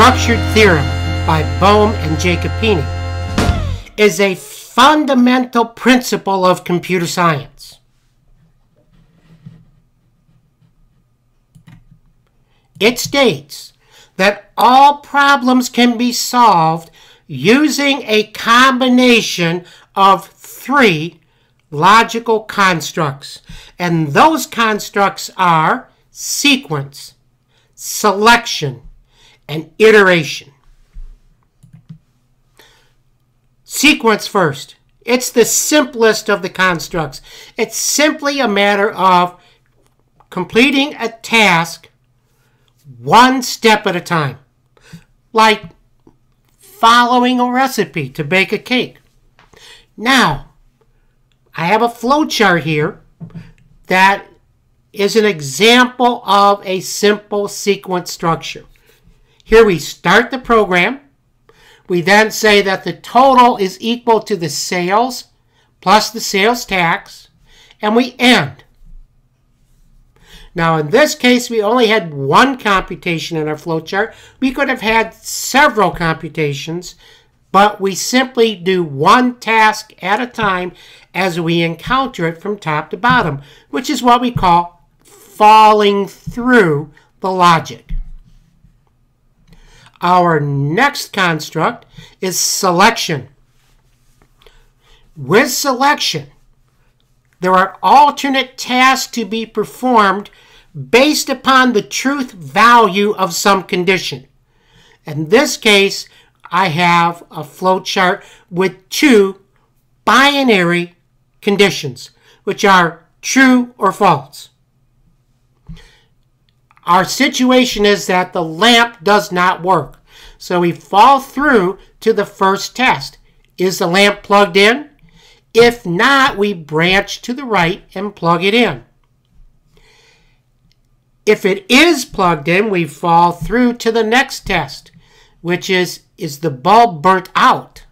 structured theorem by Bohm and Jacopini is a fundamental principle of computer science. It states that all problems can be solved using a combination of three logical constructs. And those constructs are sequence, selection, and iteration. Sequence first. It's the simplest of the constructs. It's simply a matter of completing a task one step at a time, like following a recipe to bake a cake. Now, I have a flowchart here that is an example of a simple sequence structure. Here we start the program. We then say that the total is equal to the sales plus the sales tax, and we end. Now, in this case, we only had one computation in our flowchart. We could have had several computations, but we simply do one task at a time as we encounter it from top to bottom, which is what we call falling through the logic. Our next construct is selection. With selection, there are alternate tasks to be performed based upon the truth value of some condition. In this case, I have a flowchart with two binary conditions, which are true or false. Our situation is that the lamp does not work. So we fall through to the first test. Is the lamp plugged in? If not, we branch to the right and plug it in. If it is plugged in, we fall through to the next test, which is the bulb burnt out?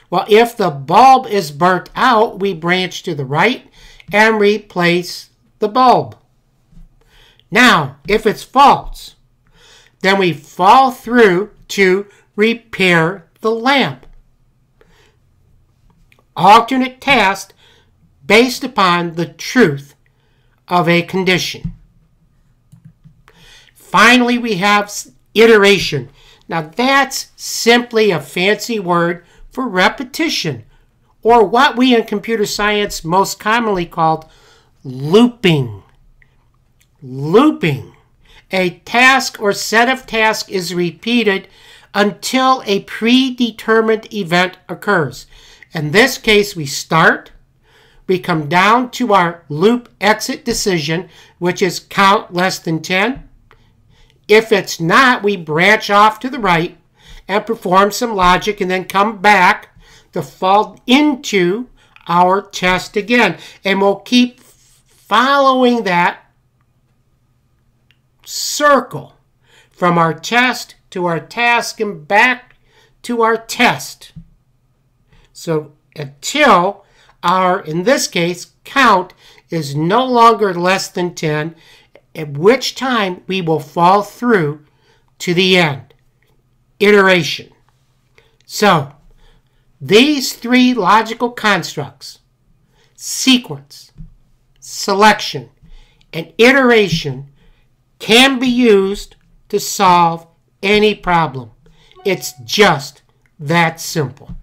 Well, if the bulb is burnt out, we branch to the right and replace the bulb. Now, if it's false, then we fall through to repair the lamp. Alternate task based upon the truth of a condition. Finally, we have iteration. Now, that's simply a fancy word for repetition, or what we in computer science most commonly call looping. Looping. A task or set of tasks is repeated until a predetermined event occurs. In this case, we start, we come down to our loop exit decision, which is count less than 10. If it's not, we branch off to the right and perform some logic and then come back to fall into our test again. And we'll keep following that circle from our test to our task and back to our test. So until our, in this case, count is no longer less than 10, at which time we will fall through to the end. Iteration. So, these three logical constructs, sequence, selection, and iteration, can be used to solve any problem. It's just that simple.